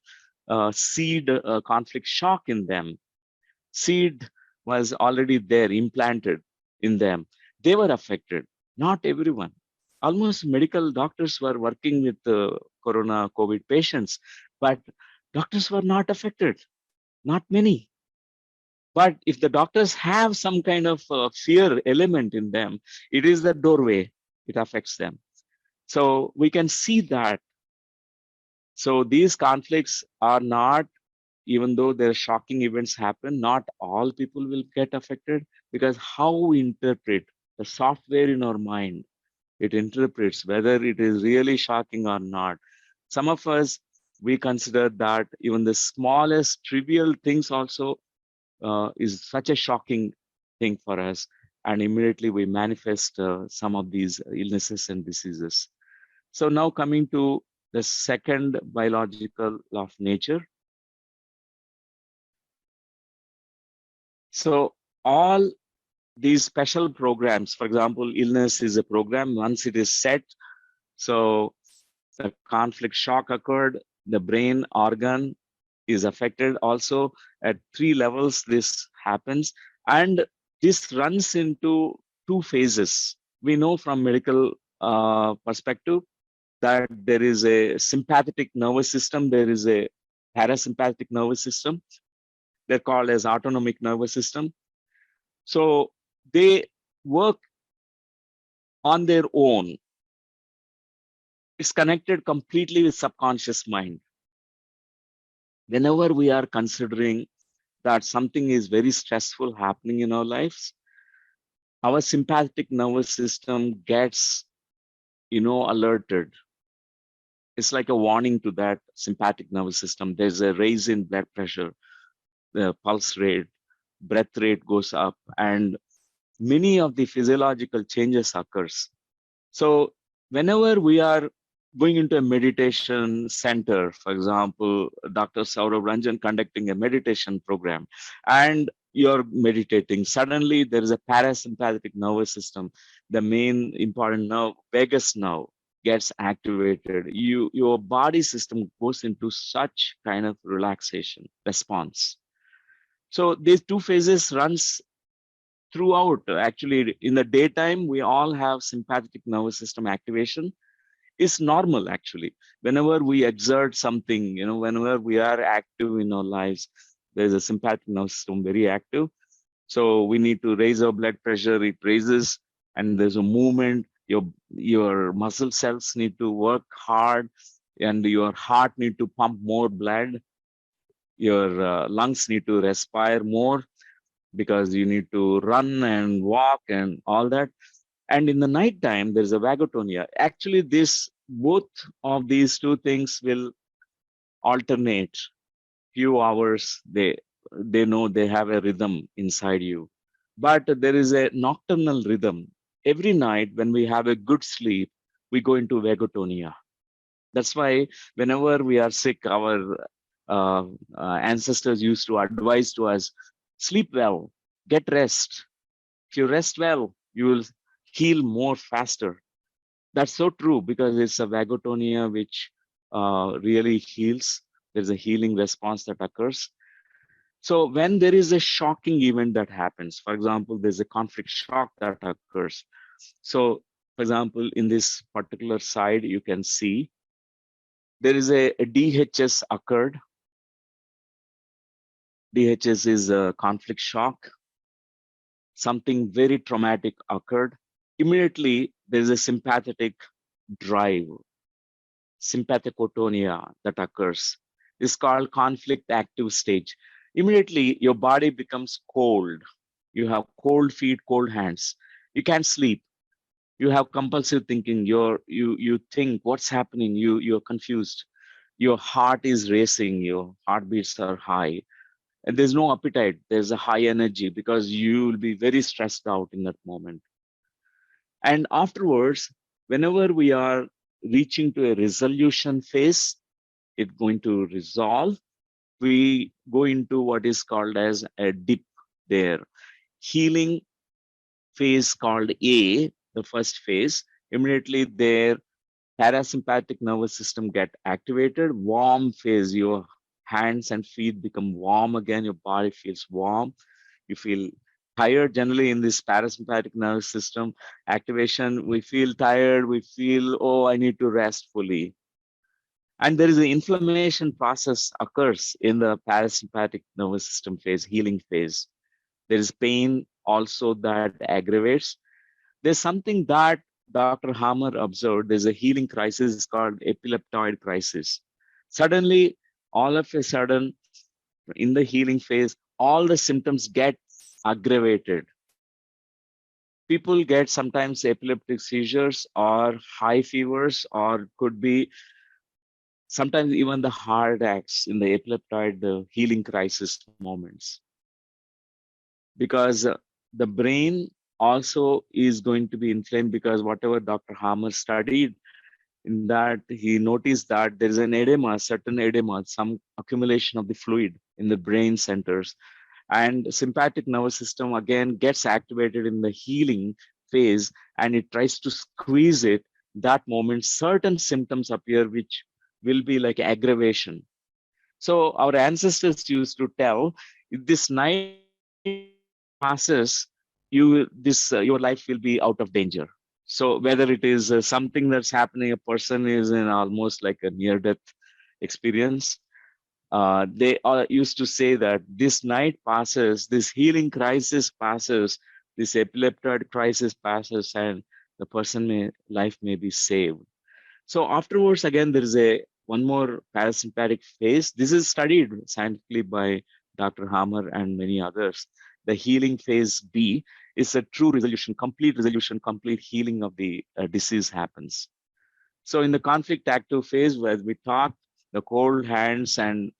conflict shock in them, seed was already there, implanted in them, they were affected. Not everyone. Almost medical doctors were working with corona COVID patients, but doctors were not affected, not many. But if the doctors have some kind of fear element in them, it is the doorway, it affects them. So we can see that. So these conflicts are not, even though there are shocking events happen, not all people will get affected, because how we interpret the software in our mind, it interprets whether it is really shocking or not. Some of us, we consider that even the smallest trivial things also is such a shocking thing for us, and immediately we manifest some of these illnesses and diseases. So now coming to the second biological law of nature. So all these special programs, for example, illness is a program. Once it is set, so the conflict shock occurred, the brain organ is affected. Also at 3 levels this happens, and this runs into 2 phases. We know from medical perspective, that there is a sympathetic nervous system, there is a parasympathetic nervous system. They're called as autonomic nervous system. So they work on their own. It's connected completely with subconscious mind. Whenever we are considering that something is very stressful happening in our lives, our sympathetic nervous system gets, alerted. It's like a warning to that sympathetic nervous system. There's a raise in blood pressure, the pulse rate, breath rate goes up, and many of the physiological changes occurs. So whenever we are going into a meditation center, for example, Dr. Saurav Ranjan conducting a meditation program, and you're meditating, suddenly there is a parasympathetic nervous system, the main important nerve, vagus nerve, gets activated. Your body system goes into such kind of relaxation response. So these two phases runs throughout. Actually, in the daytime, we all have sympathetic nervous system activation. Is normal actually. Whenever we exert something, whenever we are active in our lives, there's a sympathetic nervous system very active. So we need to raise our blood pressure, it raises, and there's a movement. Your muscle cells need to work hard, and your heart need to pump more blood. Your lungs need to respire more because you need to run and walk and all that. And in the night time, there's a vagotonia. Actually, both of these two things will alternate few hours. They know they have a rhythm inside you. But there is a nocturnal rhythm. Every night when we have a good sleep, we go into vagotonia. That's why whenever we are sick, our ancestors used to advise to us, sleep well, get rest. If you rest well, you will heal more faster. That's so true because it's a vagotonia which really heals. There's a healing response that occurs. So when there is a shocking event that happens, for example, there's a conflict shock that occurs. So, for example, in this particular side, you can see there is a DHS occurred. DHS is a conflict shock. Something very traumatic occurred. Immediately, there's a sympathetic drive, sympathicotonia that occurs. It's called conflict active stage. Immediately, your body becomes cold. You have cold feet, cold hands. You can't sleep. You have compulsive thinking. You think what's happening. You're confused. Your heart is racing. Your heartbeats are high, and there's no appetite. There's a high energy because you will be very stressed out in that moment. And afterwards, whenever we are reaching to a resolution phase, it's going to resolve. We go into what is called as a dip there. Healing phase called A, the first phase, immediately their parasympathetic nervous system get activated. Warm phase, your hands and feet become warm again, your body feels warm. You feel tired. Generally in this parasympathetic nervous system activation, we feel tired, we feel, oh, I need to rest fully. And there is an inflammation process occurs in the parasympathetic nervous system phase, healing phase. There is pain also that aggravates. There's something that Dr. Hammer observed. There's a healing crisis called epileptoid crisis. Suddenly, all of a sudden, in the healing phase, all the symptoms get aggravated. People get sometimes epileptic seizures or high fevers, or could be sometimes even the heart attacks in the epileptoid, the healing crisis moments. Because the brain also is going to be inflamed, because whatever Dr. Hammer studied, in that he noticed that there is an edema, certain edema, some accumulation of the fluid in the brain centers. And sympathetic nervous system again gets activated in the healing phase, and it tries to squeeze it. That moment, certain symptoms appear which will be like aggravation. So our ancestors used to tell, if this night passes, your life will be out of danger. So whether it is something that's happening, a person is in almost like a near-death experience, they used to say that this night passes, this healing crisis passes, this epileptoid crisis passes, and the life may be saved. So afterwards, again, there is one more parasympathetic phase. This is studied scientifically by Dr. Hammer and many others. The healing phase B is a true resolution, complete healing of the disease happens. So in the conflict active phase, where we talk, the cold hands and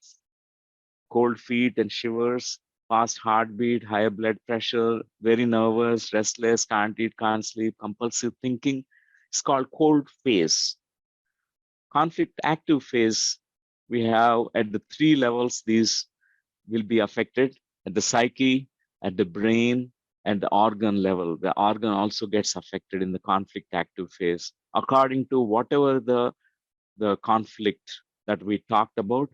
cold feet and shivers, fast heartbeat, higher blood pressure, very nervous, restless, can't eat, can't sleep, compulsive thinking. It's called cold phase. Conflict active phase, we have at the three levels, these will be affected at the psyche, at the brain, and the organ level. The organ also gets affected in the conflict active phase. According to whatever the conflict that we talked about,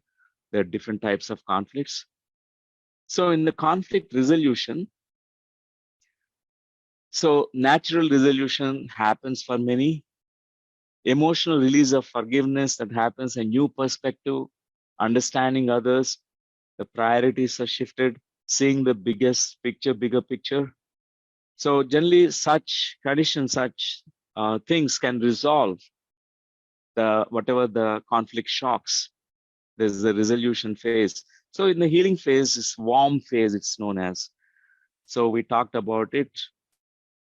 there are different types of conflicts. So in the conflict resolution, so natural resolution happens for many, emotional release of forgiveness that happens, a new perspective, understanding others, the priorities are shifted, seeing the bigger picture. So generally such conditions, such things can resolve whatever the conflict shocks. There's the resolution phase. So in the healing phase, is warm phase, it's known as. So we talked about it,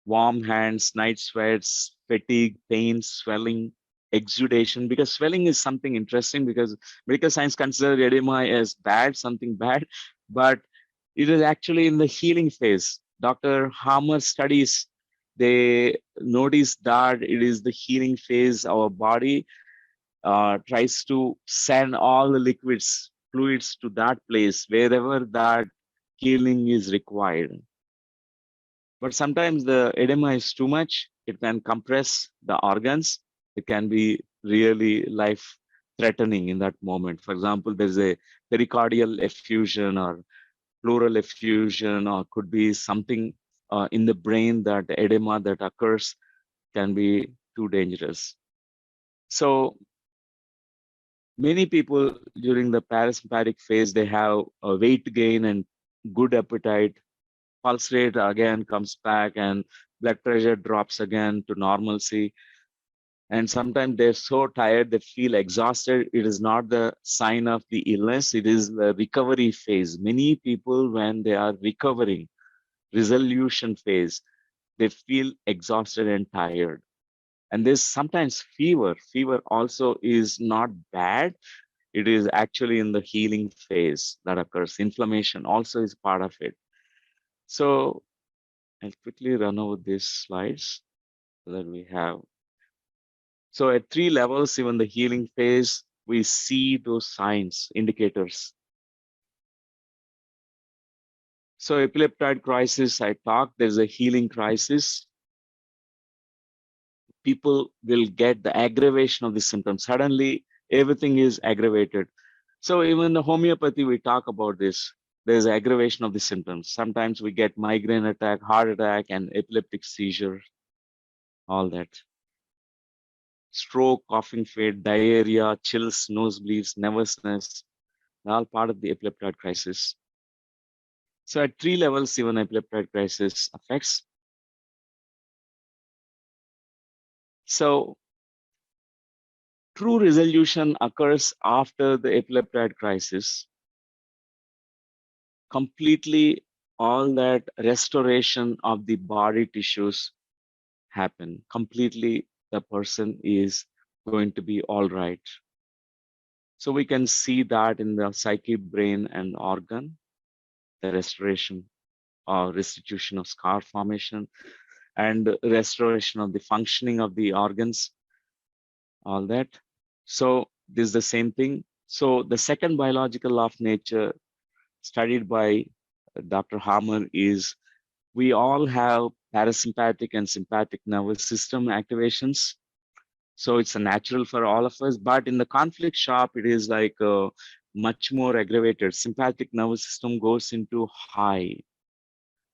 warm hands, night sweats, fatigue, pain, swelling, exudation, because swelling is something interesting because medical science considers edema as bad, something bad, but it is actually in the healing phase. Dr. Hammer studies, they notice that it is the healing phase. Our body tries to send all the fluids to that place, wherever that healing is required. But sometimes the edema is too much. It can compress the organs. It can be really life threatening in that moment. For example, there's a pericardial effusion or pleural effusion, or could be something in the brain, that the edema that occurs can be too dangerous. So many people during the parasympathetic phase, they have a weight gain and good appetite. Pulse rate again comes back and blood pressure drops again to normalcy. And sometimes they're so tired, they feel exhausted. It is not the sign of the illness, it is the recovery phase. Many people, when they are recovering, resolution phase, they feel exhausted and tired. And there's sometimes fever. Fever also is not bad. It is actually in the healing phase that occurs. Inflammation also is part of it. So I'll quickly run over these slides so that we have. So at three levels, even the healing phase, we see those signs, indicators. So epileptoid crisis, I talked, there's a healing crisis. People will get the aggravation of the symptoms. Suddenly, everything is aggravated. So even the homeopathy, we talk about this. There's aggravation of the symptoms. Sometimes we get migraine attack, heart attack, and epileptic seizure, all that. Stroke, coughing fit, diarrhea, chills, nosebleeds, nervousness, all part of the epileptoid crisis. So at three levels, even epileptoid crisis affects. So true resolution occurs after the epileptoid crisis. Completely all that restoration of the body tissues happen. Completely the person is going to be all right. So we can see that in the psyche, brain, and organ, the restoration or restitution of scar formation and restoration of the functioning of the organs, all that. So this is the same thing. So the second biological law of nature studied by Dr. Hammer is we all have parasympathetic and sympathetic nervous system activations. So it's a natural for all of us, but in the conflict shop, it is like much more aggravated. Sympathetic nervous system goes into high.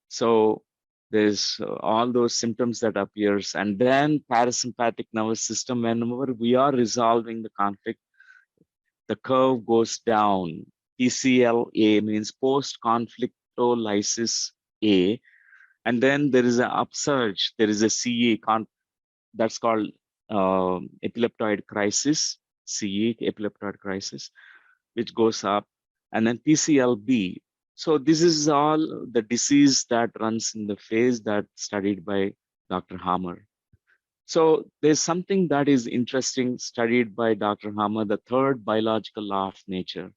So There's all those symptoms that appears, and then parasympathetic nervous system, whenever we are resolving the conflict, the curve goes down. PCLA means post-conflictolysis A, and then there is an upsurge. There is a CE, that's called epileptoid crisis, CE, epileptoid crisis, which goes up, and then PCLB. So this is all the disease that runs in the phase that studied by Dr. Hammer. So there's something that is interesting studied by Dr. Hammer, the third biological law of nature.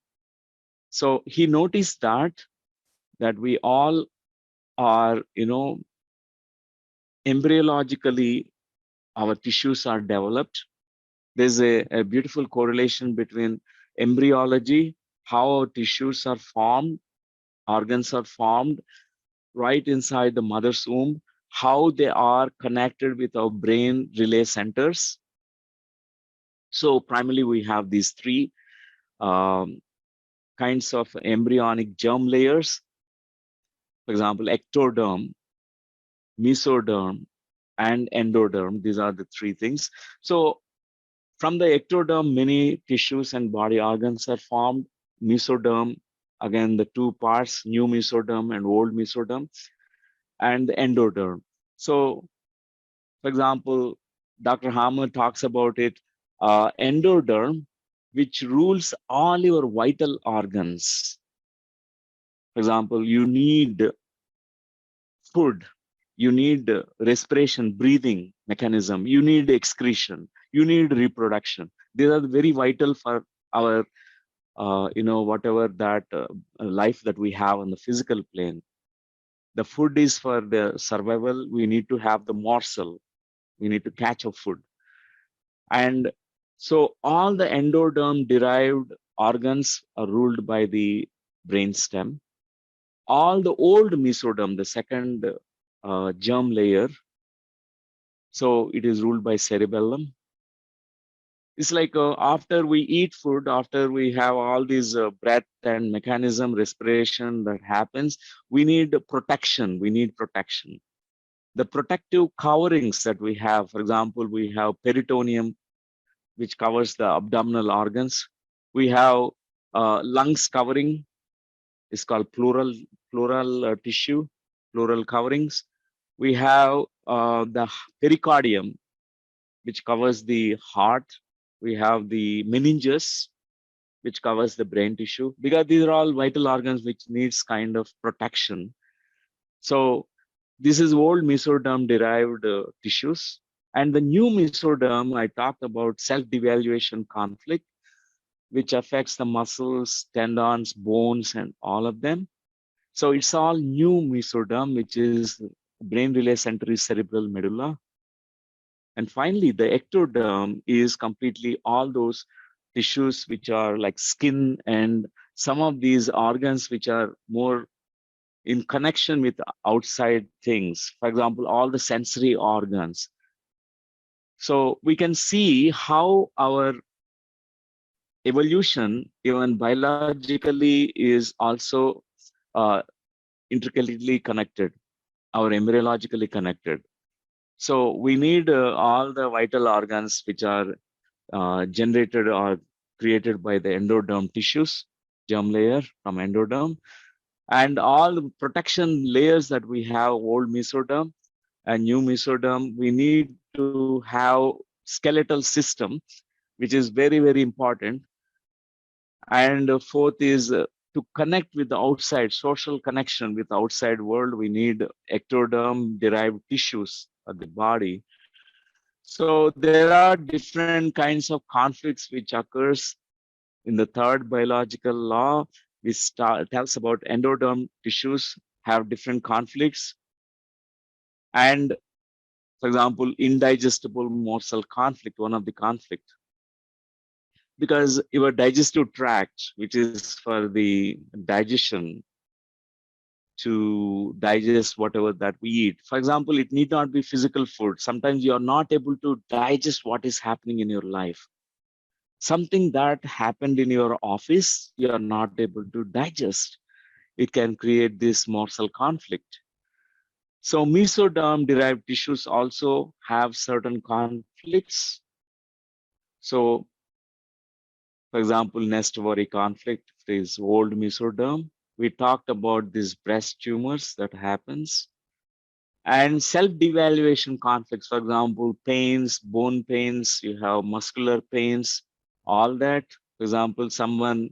So he noticed that we all are, embryologically, our tissues are developed. There's a beautiful correlation between embryology, how our tissues are formed, organs are formed right inside the mother's womb, how they are connected with our brain relay centers. So primarily we have these three kinds of embryonic germ layers. For example, ectoderm, mesoderm, and endoderm. These are the three things. So from the ectoderm, many tissues and body organs are formed. Mesoderm, again, the two parts, new mesoderm and old mesoderm, and the endoderm. So, for example, Dr. Hammer talks about it, endoderm, which rules all your vital organs. For example, you need food, you need respiration, breathing mechanism, you need excretion, you need reproduction. These are very vital for our, whatever that life that we have on the physical plane. The food is for the survival. We need to have the morsel. We need to catch a food. And so all the endoderm derived organs are ruled by the brainstem. All the old mesoderm, the second germ layer, so it is ruled by cerebellum. It's like after we eat food, after we have all these breath and mechanism, respiration that happens, we need protection. We need protection. The protective coverings that we have, for example, we have peritoneum, which covers the abdominal organs. We have lungs covering, it's called pleural tissue, pleural coverings. We have the pericardium, which covers the heart. We have the meninges, which covers the brain tissue, because these are all vital organs which needs kind of protection. So this is old mesoderm derived tissues. And the new mesoderm, I talked about self-devaluation conflict, which affects the muscles, tendons, bones, and all of them. So it's all new mesoderm, which is brain relay center is cerebral medulla. And finally, the ectoderm is completely all those tissues which are like skin and some of these organs which are more in connection with outside things. For example, all the sensory organs. So we can see how our evolution, even biologically, is also intricately connected, or embryologically connected. So we need all the vital organs which are generated or created by the endoderm tissues, germ layer from endoderm, and all the protection layers that we have, old mesoderm and new mesoderm. We need to have skeletal system, which is very, very important. And fourth is to connect with the outside, social connection with the outside world. We need ectoderm derived tissues of the body. So there are different kinds of conflicts which occurs in the third biological law, which tells about endoderm tissues have different conflicts. And for example, indigestible morsel conflict, one of the conflict, because your digestive tract, which is for the digestion, to digest whatever that we eat. For example, it need not be physical food. Sometimes you are not able to digest what is happening in your life. Something that happened in your office, you are not able to digest. It can create this morsel conflict. So mesoderm-derived tissues also have certain conflicts. So, for example, nest ovary conflict is old mesoderm. We talked about these breast tumors that happens. And self-devaluation conflicts, for example, pains, bone pains, you have muscular pains, all that. For example, someone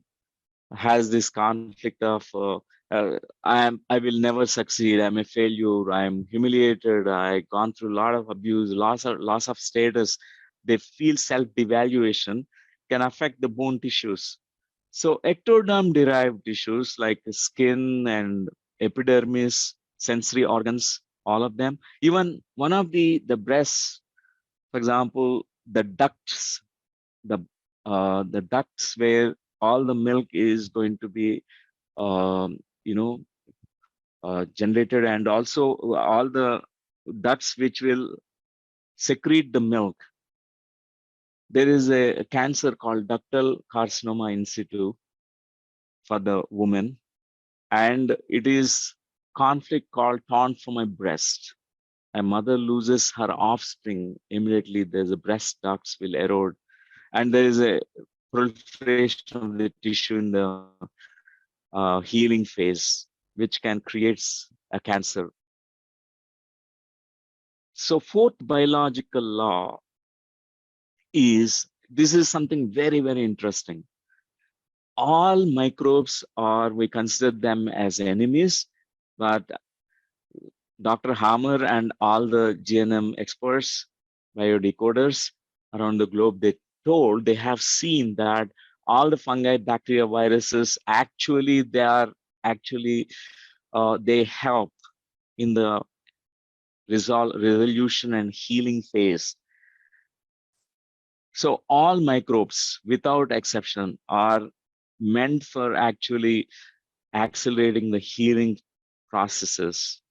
has this conflict of I will never succeed, I'm a failure, I'm humiliated, I gone through a lot of abuse, loss of status. They feel self-devaluation can affect the bone tissues. So ectoderm derived tissues like the skin and epidermis, sensory organs, all of them, even one of the breasts, for example, the ducts, the the ducts where all the milk is going to be um, you know generated, and also all the ducts which will secrete the milk. There is a cancer called ductal carcinoma in situ for the woman, and it is conflict called torn from my breast. A mother loses her offspring, immediately there's a breast ducts will erode, and there is a proliferation of the tissue in the healing phase, which can create a cancer. So fourth biological law is, this is something very, very interesting. All microbes are, we consider them as enemies, but Dr. Hammer and all the GNM experts, biodecoders around the globe, they have seen that all the fungi, bacteria, viruses, actually, they help in the resolution and healing phase. So all microbes, without exception, are meant for actually accelerating the healing processes.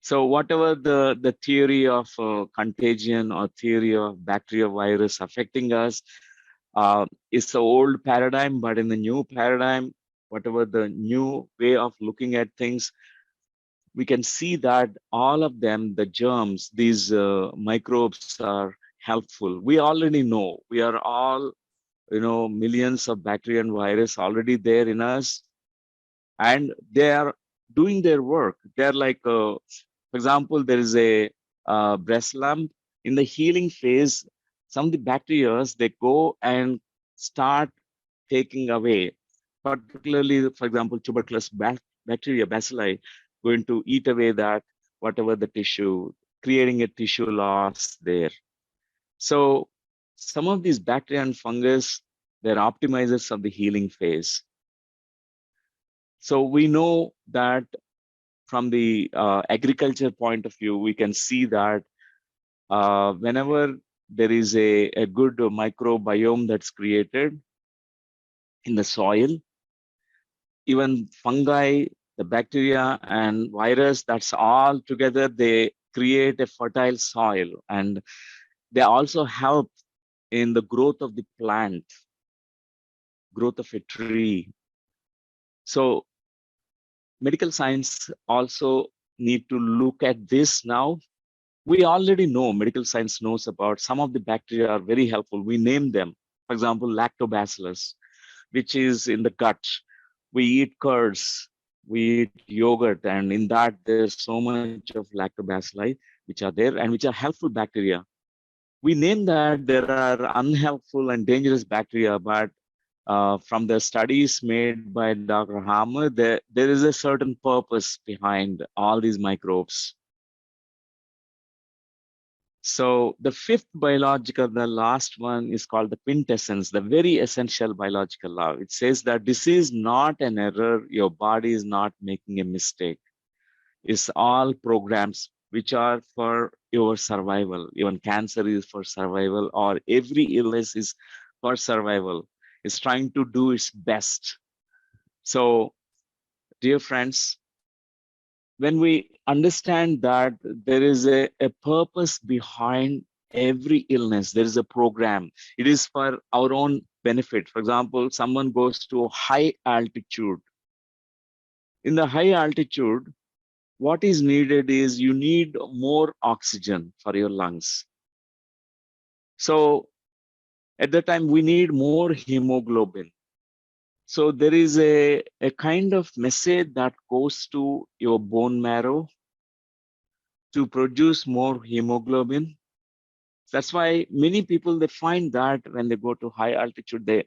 So whatever the theory of contagion or theory of bacteria virus affecting us is the old paradigm, but in the new paradigm, whatever the new way of looking at things, we can see that all of them, the germs, these microbes are helpful. We already know, we are all, millions of bacteria and virus already there in us, and they are doing their work. They're like, for example, there is a breast lump. In the healing phase, some of the bacteria, they go and start taking away, particularly, for example, tuberculous bacteria, bacilli, going to eat away that, whatever the tissue, creating a tissue loss there. So some of these bacteria and fungus, they're optimizers of the healing phase. So we know that from the agriculture point of view, we can see that whenever there is a good microbiome that's created in the soil, even fungi, the bacteria and virus, that's all together, they create a fertile soil, and they also help in the growth of the plant, growth of a tree. So medical science also need to look at this now. We already know, medical science knows about some of the bacteria are very helpful. We name them. For example, lactobacillus, which is in the gut. We eat curds, we eat yogurt, and in that there's so much of lactobacilli which are there and which are helpful bacteria. We name that there are unhelpful and dangerous bacteria, but from the studies made by Dr. Hammer, there is a certain purpose behind all these microbes. So the fifth biological, the last one, is called the quintessence, the very essential biological law. It says that this is not an error. Your body is not making a mistake. It's all programs which are for your survival. Even cancer is for survival, or every illness is for survival. It's trying to do its best. So, dear friends, when we understand that there is a purpose behind every illness, there is a program, it is for our own benefit. For example, someone goes to high altitude. In the high altitude, what is needed is you need more oxygen for your lungs. So at the time we need more hemoglobin. So there is a kind of message that goes to your bone marrow to produce more hemoglobin. That's why many people, they find that when they go to high altitude, they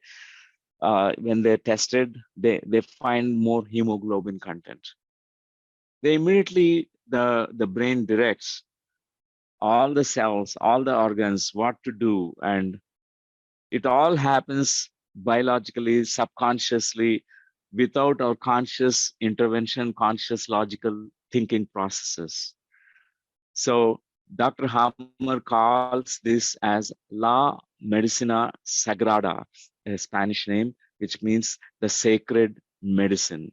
when they're tested, they find more hemoglobin content. They immediately, the brain directs all the cells, all the organs, what to do, and it all happens biologically, subconsciously, without our conscious intervention, conscious logical thinking processes. So Dr. Hammer calls this as La Medicina Sagrada, a Spanish name, which means the sacred medicine.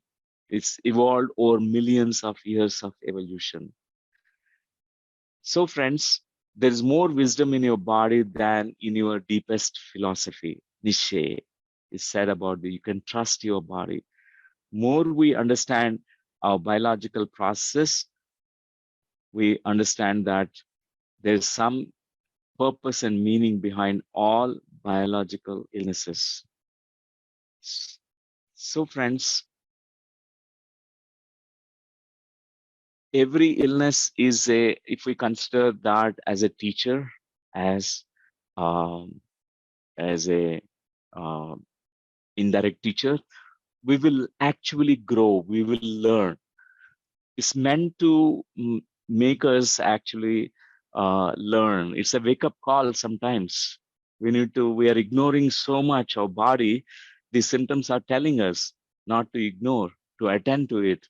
It's evolved over millions of years of evolution. So, friends, there is more wisdom in your body than in your deepest philosophy. Nietzsche is said about that you can trust your body. More we understand our biological process, we understand that there's some purpose and meaning behind all biological illnesses. So, friends, every illness is a, if we consider that as a teacher, as um, as a uh, indirect teacher, we will actually grow, we will learn. It's meant to make us actually learn. It's a wake-up call sometimes. We are ignoring so much our body. The symptoms are telling us not to ignore, to attend to it.